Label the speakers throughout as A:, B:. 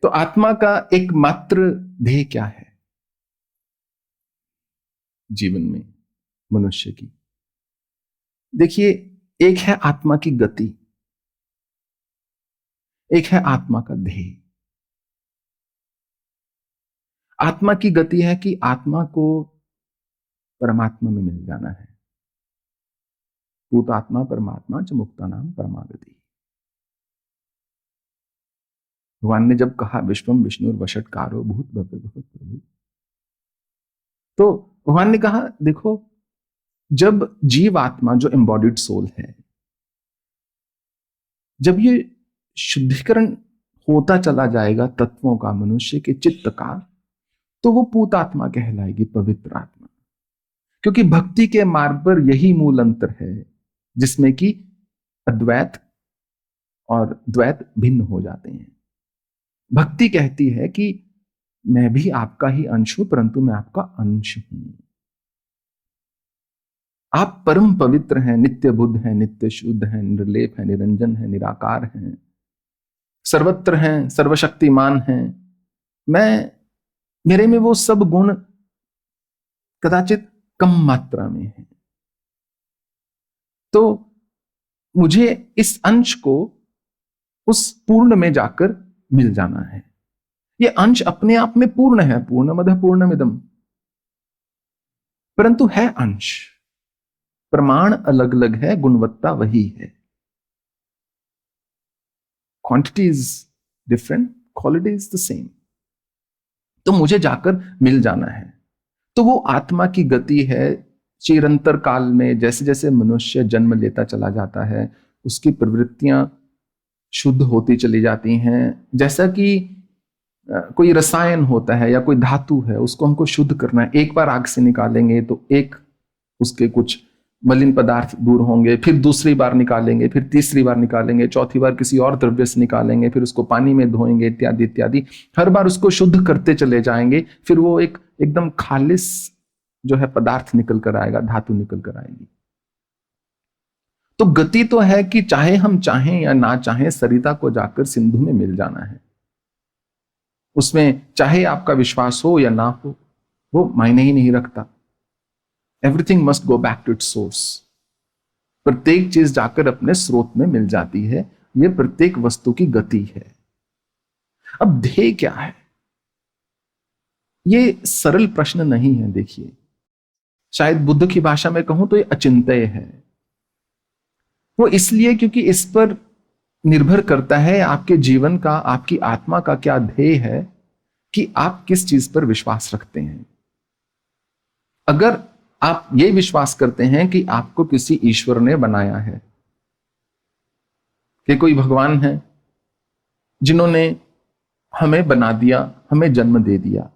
A: तो आत्मा का एकमात्र ध्येय क्या है जीवन में मनुष्य की? देखिए, एक है आत्मा की गति, एक है आत्मा का ध्येय। आत्मा की गति है कि आत्मा को परमात्मा में मिल जाना है। पूत आत्मा परमात्मा च मुक्ता नाम परमागति। भगवान ने जब कहा विश्वम विष्णुर्वषट्कारो भूत भव्य भवत प्रभु, तो भगवान ने कहा देखो, जब जीव आत्मा जो एम्बॉडीड सोल है, जब ये शुद्धिकरण होता चला जाएगा तत्वों का, मनुष्य के चित्त का, तो वो पूत आत्मा कहलाएगी, पवित्र आत्मा। क्योंकि भक्ति के मार्ग पर यही मूल अंतर है, जिसमें कि अद्वैत और द्वैत भिन्न हो जाते हैं। भक्ति कहती है कि मैं भी आपका ही अंश हूं, परंतु मैं आपका अंश हूं। आप परम पवित्र हैं, नित्य बुद्ध हैं, नित्य शुद्ध हैं, निर्लेप हैं, निरंजन हैं, निराकार हैं, सर्वत्र हैं, सर्वशक्तिमान हैं। मेरे में वो सब गुण कदाचित कम मात्रा में है। तो मुझे इस अंश को उस पूर्ण में जाकर मिल जाना है। ये अंश अपने आप में पूर्ण है, पूर्णमदः पूर्णमिदम्, परंतु है अंश। प्रमाण अलग अलग है, गुणवत्ता वही है। Quantity is different, quality is the same. तो मुझे जाकर मिल जाना है। तो वो आत्मा की गति है। चिरंतर काल में जैसे जैसे मनुष्य जन्म लेता चला जाता है, उसकी प्रवृत्तियां शुद्ध होती चली जाती हैं। जैसा कि कोई रसायन होता है या कोई धातु है, उसको हमको शुद्ध करना है। एक बार आग से निकालेंगे तो एक उसके कुछ मलिन पदार्थ दूर होंगे, फिर दूसरी बार निकालेंगे, फिर तीसरी बार निकालेंगे, चौथी बार किसी और द्रव्य से निकालेंगे, फिर उसको पानी में धोएंगे, इत्यादि इत्यादि। हर बार उसको शुद्ध करते चले जाएंगे, फिर वो एक एकदम खालिस जो है पदार्थ निकल कर आएगा, धातु निकल कर आएगी। तो गति तो है कि चाहे हम चाहें या ना चाहें, सरिता को जाकर सिंधु में मिल जाना है। उसमें चाहे आपका विश्वास हो या ना हो, वो मायने ही नहीं रखता। Everything must go back to its source. प्रत्येक चीज जाकर अपने स्रोत में मिल जाती है। यह प्रत्येक वस्तु की गति है। अब ध्येय क्या है? यह सरल प्रश्न नहीं है। देखिए, शायद बुद्ध की भाषा में कहूं तो यह अचिंत्य है। वो इसलिए क्योंकि इस पर निर्भर करता है आपके जीवन का, आपकी आत्मा का क्या ध्येय है, कि आप किस चीज पर विश्वास रखते हैं। अगर आप ये विश्वास करते हैं कि आपको किसी ईश्वर ने बनाया है, कि कोई भगवान है जिन्होंने हमें बना दिया, हमें जन्म दे दिया,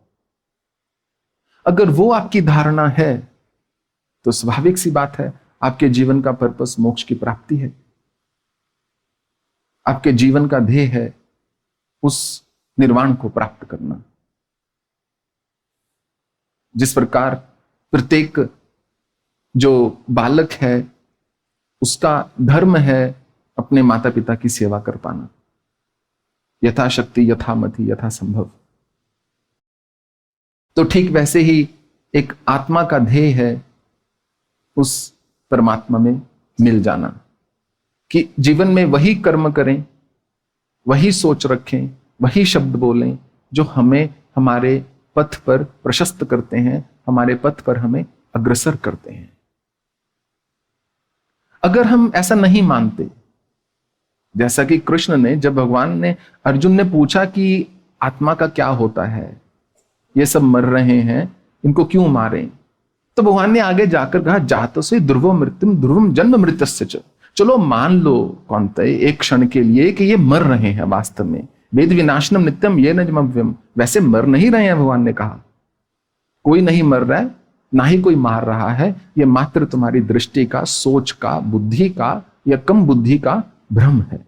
A: अगर वो आपकी धारणा है तो स्वाभाविक सी बात है, आपके जीवन का पर्पस मोक्ष की प्राप्ति है। आपके जीवन का ध्येय है उस निर्वाण को प्राप्त करना। जिस प्रकार प्रत्येक जो बालक है उसका धर्म है अपने माता पिता की सेवा कर पाना, यथाशक्ति, यथामति, यथा संभव। तो ठीक वैसे ही एक आत्मा का ध्येय है उस परमात्मा में मिल जाना, कि जीवन में वही कर्म करें, वही सोच रखें, वही शब्द बोलें जो हमें हमारे पथ पर प्रशस्त करते हैं, हमारे पथ पर हमें अग्रसर करते हैं। अगर हम ऐसा नहीं मानते, जैसा कि कृष्ण ने, जब भगवान ने, अर्जुन ने पूछा कि आत्मा का क्या होता है, ये सब मर रहे हैं, इनको क्यों मारें, तो भगवान ने आगे जाकर कहा, जातो से ध्रुवो मृत्युम ध्रुवम जन्म मृतस्य च। चलो मान लो कौन्तेय एक क्षण के लिए कि ये मर रहे हैं वास्तव में, वेद विनाशनम नित्यम ये नजमव्यम। वैसे मर नहीं रहे हैं, भगवान ने कहा, कोई नहीं मर रहा है, ना ही कोई मार रहा है, ये मात्र तुम्हारी दृष्टि का, सोच का, बुद्धि का या कम बुद्धि का भ्रम है।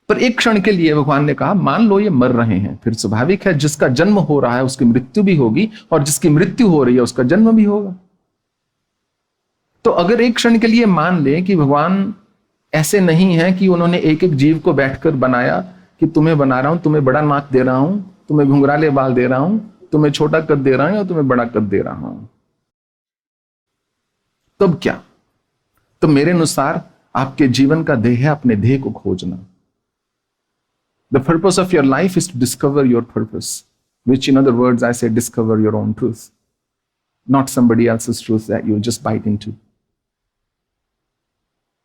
A: पर एक क्षण के लिए भगवान ने कहा, मान लो ये मर रहे हैं, फिर स्वाभाविक है जिसका जन्म हो रहा है उसकी मृत्यु भी होगी, और जिसकी मृत्यु हो रही है उसका जन्म भी होगा। तो अगर एक क्षण के लिए मान ले कि भगवान ऐसे नहीं है कि उन्होंने एक एक जीव को बैठकर बनाया कि तुम्हें बना रहा हूं, तुम्हें बड़ा नाक दे रहा हूं, तुम्हें घुंघराले बाल दे रहा हूं, तुम्हें छोटा कद दे रहा हूं या तुम्हें बड़ा कद दे रहा हूं, तब क्या? तो मेरे अनुसार आपके जीवन का ध्येय है अपने ध्येय को खोजना। The purpose of your life is to discover your purpose, which in other words I say discover your own truth, not somebody else's truth that you just bite into.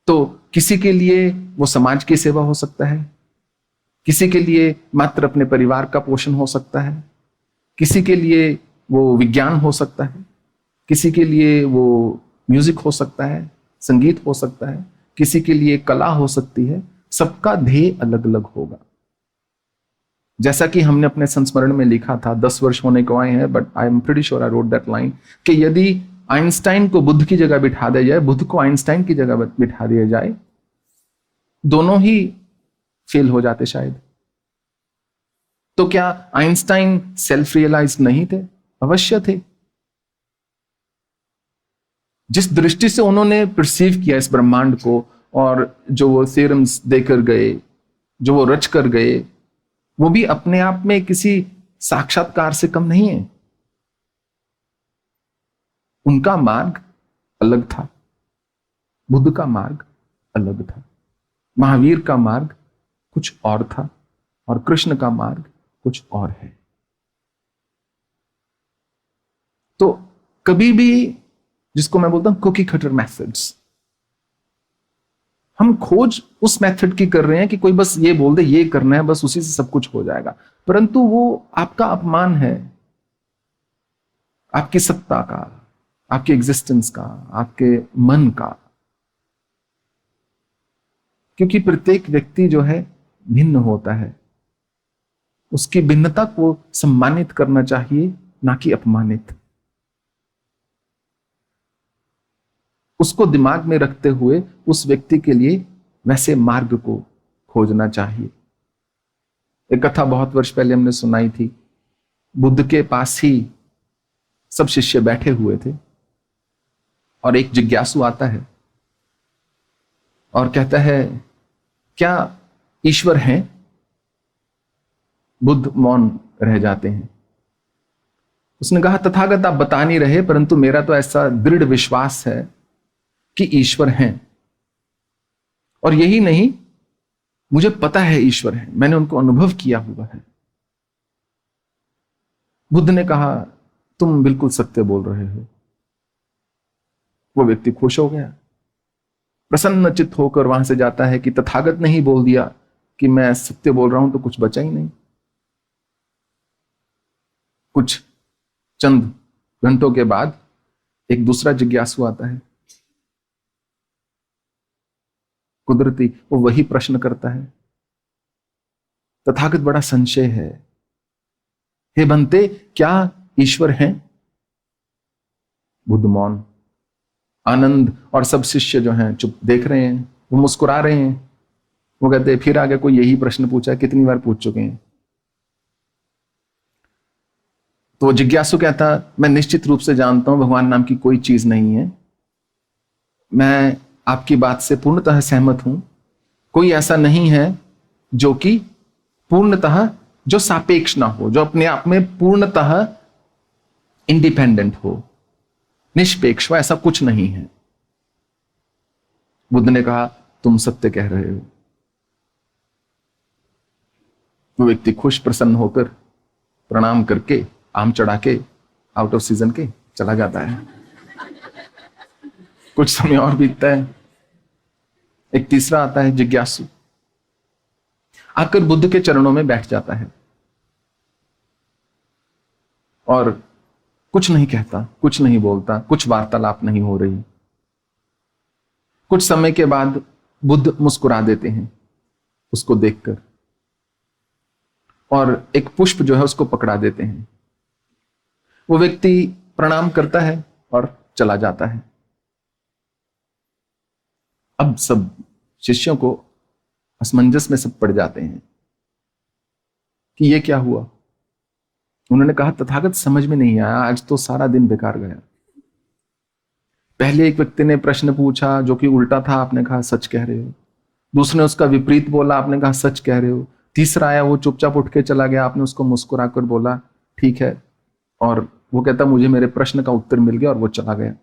A: तो किसी के लिए वो समाज की सेवा हो सकता है, किसी के लिए मात्र अपने परिवार का पोषण हो सकता है, किसी के लिए वो विज्ञान हो सकता है, किसी के लिए वो म्यूजिक हो सकता है, संगीत हो सकता है, किसी के लिए कला हो सकती है। सबका ध्येय अलग अलग होगा। जैसा कि हमने अपने संस्मरण में लिखा था, 10 वर्ष होने को आए हैं, but I am pretty sure I wrote that line, कि यदि आइंस्टाइन को बुद्ध की जगह बिठा दिया जाए, बुद्ध को आइंस्टाइन की जगह बिठा दिया जाए, दोनों ही फेल हो जाते शायद। तो क्या आइंस्टाइन सेल्फ रियलाइज नहीं थे? अवश्य थे। जिस दृष्टि से उन्होंने परसीव किया इस ब्रह्मांड को, और जो वो थ्योरम्स देकर गए, जो वो रच कर गए, वो भी अपने आप में किसी साक्षात्कार से कम नहीं है। उनका मार्ग अलग था, बुद्ध का मार्ग अलग था, महावीर का मार्ग कुछ और था, और कृष्ण का मार्ग कुछ और है। तो कभी भी, जिसको मैं बोलता हूं कुकी कटर मेथड्स, हम खोज उस मेथड की कर रहे हैं कि कोई बस ये बोल दे ये करना है, बस उसी से सब कुछ हो जाएगा, परंतु वो आपका अपमान है आपकी सत्ता का, आपके एग्जिस्टेंस का, आपके मन का। क्योंकि प्रत्येक व्यक्ति जो है भिन्न होता है, उसकी भिन्नता को सम्मानित करना चाहिए, ना कि अपमानित। उसको दिमाग में रखते हुए उस व्यक्ति के लिए वैसे मार्ग को खोजना चाहिए। एक कथा बहुत वर्ष पहले हमने सुनाई थी। बुद्ध के पास ही सब शिष्य बैठे हुए थे और एक जिज्ञासु आता है और कहता है, क्या ईश्वर हैं? बुद्ध मौन रह जाते हैं। उसने कहा, तथागत आप बता नहीं रहे, परंतु मेरा तो ऐसा दृढ़ विश्वास है कि ईश्वर हैं, और यही नहीं, मुझे पता है ईश्वर है, मैंने उनको अनुभव किया हुआ है। बुद्ध ने कहा, तुम बिल्कुल सत्य बोल रहे हो। वो व्यक्ति खुश हो गया, प्रसन्न चित्त होकर वहां से जाता है कि तथागत ने ही बोल दिया कि मैं सत्य बोल रहा हूं, तो कुछ बचा ही नहीं। कुछ चंद घंटों के बाद एक दूसरा जिज्ञासु आता है। कुदरती वो वही प्रश्न करता है। तथागत बड़ा संशय है, हे बनते, क्या ईश्वर हैं? बुद्ध मौन। आनंद और सब शिष्य जो हैं चुप देख रहे हैं, वो मुस्कुरा रहे हैं। वो कहते हैं, फिर आगे कोई यही प्रश्न पूछा है, कितनी बार पूछ चुके हैं। तो वो जिज्ञासु कहता, मैं निश्चित रूप से जानता हूं भगवान नाम की कोई चीज नहीं है। मैं आपकी बात से पूर्णतः सहमत हूं। कोई ऐसा नहीं है जो कि पूर्णतः, जो सापेक्ष ना हो, जो अपने आप में पूर्णतः इंडिपेंडेंट हो, निष्पेक्ष हो, ऐसा कुछ नहीं है। बुद्ध ने कहा, तुम सत्य कह रहे हो। वो व्यक्ति खुश प्रसन्न होकर प्रणाम करके आम चढ़ा के आउट ऑफ सीजन के चला जाता है। कुछ समय और बीतता है, एक तीसरा आता है जिज्ञासु, आकर बुद्ध के चरणों में बैठ जाता है और कुछ नहीं कहता, कुछ नहीं बोलता, कुछ वार्तालाप नहीं हो रही। कुछ समय के बाद बुद्ध मुस्कुरा देते हैं उसको देखकर, और एक पुष्प जो है उसको पकड़ा देते हैं। वो व्यक्ति प्रणाम करता है और चला जाता है। अब सब शिष्यों को असमंजस में सब पड़ जाते हैं कि ये क्या हुआ। उन्होंने कहा, तथागत समझ में नहीं आया, आज तो सारा दिन बेकार गया। पहले एक व्यक्ति ने प्रश्न पूछा जो कि उल्टा था, आपने कहा सच कह रहे हो। दूसरे ने उसका विपरीत बोला, आपने कहा सच कह रहे हो। तीसरा आया, वो चुपचाप उठ के चला गया, आपने उसको मुस्कुराकर बोला ठीक है, और वो कहता मुझे मेरे प्रश्न का उत्तर मिल गया, और वो चला गया।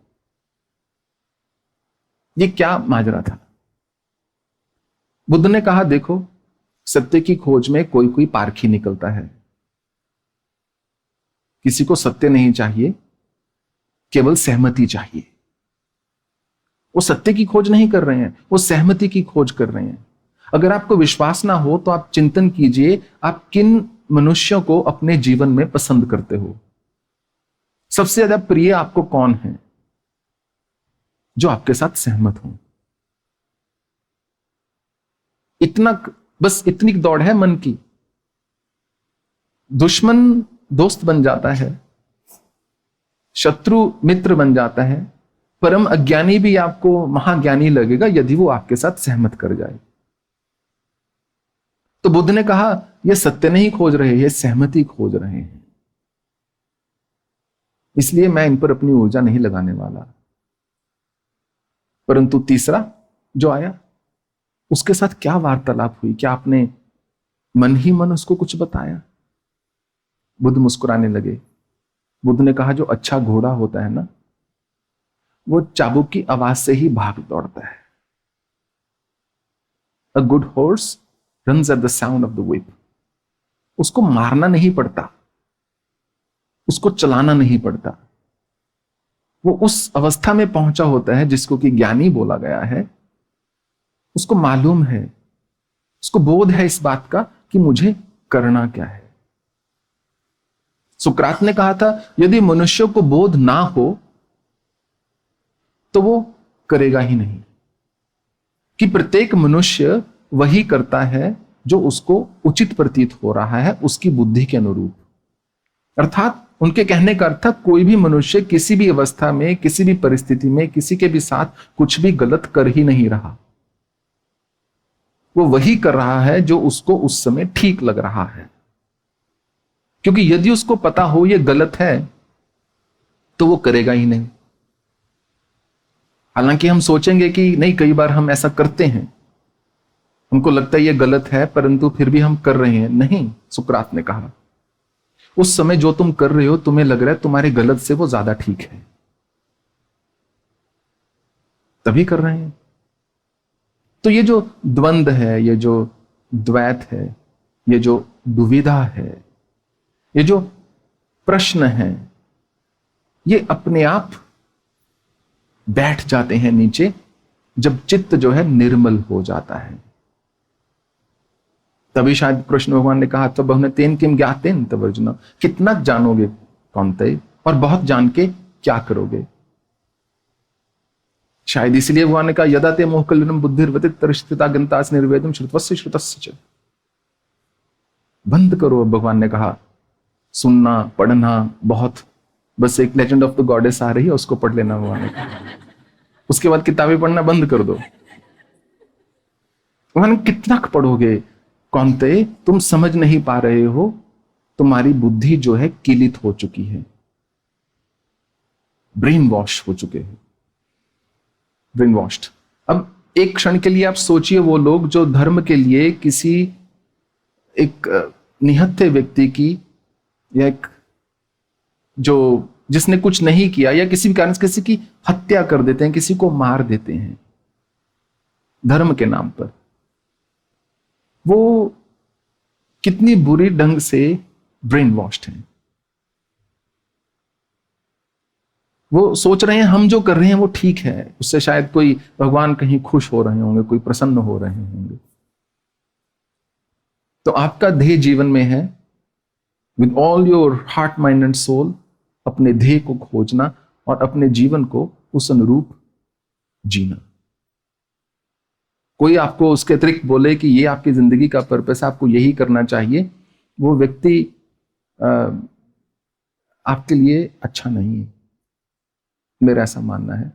A: ये क्या माजरा था? बुद्ध ने कहा देखो, सत्य की खोज में कोई कोई पारखी निकलता है। किसी को सत्य नहीं चाहिए, केवल सहमति चाहिए। वो सत्य की खोज नहीं कर रहे हैं, वो सहमति की खोज कर रहे हैं। अगर आपको विश्वास ना हो तो आप चिंतन कीजिए, आप किन मनुष्यों को अपने जीवन में पसंद करते हो। सबसे ज्यादा प्रिय आपको कौन है? जो आपके साथ सहमत हो। इतना, बस इतनी दौड़ है मन की। दुश्मन दोस्त बन जाता है, शत्रु मित्र बन जाता है, परम अज्ञानी भी आपको महाज्ञानी लगेगा यदि वो आपके साथ सहमत कर जाए। तो बुद्ध ने कहा ये सत्य नहीं खोज रहे, ये सहमति खोज रहे हैं, इसलिए मैं इन पर अपनी ऊर्जा नहीं लगाने वाला। परंतु तीसरा जो आया, उसके साथ क्या वार्तालाप हुई? क्या आपने मन ही मन उसको कुछ बताया? बुद्ध मुस्कुराने लगे। बुद्ध ने कहा जो अच्छा घोड़ा होता है ना, वो चाबुक की आवाज से ही भाग दौड़ता है। A good horse runs at the sound of the whip। उसको मारना नहीं पड़ता, उसको चलाना नहीं पड़ता। वो उस अवस्था में पहुंचा होता है जिसको कि ज्ञानी बोला गया है। उसको मालूम है, उसको बोध है इस बात का कि मुझे करना क्या है। सुकरात ने कहा था यदि मनुष्य को बोध ना हो तो वो करेगा ही नहीं, कि प्रत्येक मनुष्य वही करता है जो उसको उचित प्रतीत हो रहा है उसकी बुद्धि के अनुरूप। अर्थात उनके कहने का अर्थ कोई भी मनुष्य किसी भी अवस्था में, किसी भी परिस्थिति में, किसी के भी साथ कुछ भी गलत कर ही नहीं रहा। वो वही कर रहा है जो उसको उस समय ठीक लग रहा है, क्योंकि यदि उसको पता हो ये गलत है तो वो करेगा ही नहीं। हालांकि हम सोचेंगे कि नहीं, कई बार हम ऐसा करते हैं, हमको लगता है ये गलत है परंतु फिर भी हम कर रहे हैं। नहीं, सुकरात ने कहा उस समय जो तुम कर रहे हो तुम्हें लग रहा है तुम्हारे गलत से वो ज्यादा ठीक है, तभी कर रहे हैं। तो ये जो द्वंद है, ये जो द्वैत है, ये जो दुविधा है, ये जो प्रश्न है, ये अपने आप बैठ जाते हैं नीचे जब चित्त जो है निर्मल हो जाता है। तभी शायद कृष्ण भगवान ने कहा तो बहुने तेन किम ज्ञातेन तब अर्जुन, कितना जानोगे कौनते, और बहुत जान के क्या करोगे। शायद इसलिए भगवान ने कहा यदा ते मोह कल्पितम बुद्धिर्वतित तरिष्ठिता गंतास निर्वेदम श्रुतवस्य श्रुतस्य। बंद करो। अब भगवान ने कहा सुनना पढ़ना बहुत, बस एक लेजेंड ऑफ द गॉडेस आ रही है उसको पढ़ लेना भगवान ने कहा, उसके बाद किताबें पढ़ना बंद कर दो। भगवान कितना पढ़ोगे कौनते, तुम समझ नहीं पा रहे हो, तुम्हारी बुद्धि जो है किलित हो चुकी है, ब्रेन वॉश हो चुके हैं, ब्रेन वॉश्ड। अब एक क्षण के लिए आप सोचिए वो लोग जो धर्म के लिए किसी एक निहत्थे व्यक्ति की, या एक जो जिसने कुछ नहीं किया या किसी भी कारण से किसी की हत्या कर देते हैं, किसी को मार देते हैं धर्म के नाम पर, वो कितनी बुरी ढंग से ब्रेन वॉश्ड हैं। वो सोच रहे हैं हम जो कर रहे हैं वो ठीक है, उससे शायद कोई भगवान कहीं खुश हो रहे होंगे, कोई प्रसन्न हो रहे होंगे। तो आपका ध्येय जीवन में है with all your heart mind and soul अपने ध्येय को खोजना और अपने जीवन को उस अनुरूप जीना। कोई आपको उसके अतिरिक्त बोले कि ये आपकी जिंदगी का पर्पस है, आपको यही करना चाहिए, वो व्यक्ति आपके लिए अच्छा नहीं है, मेरा ऐसा मानना है।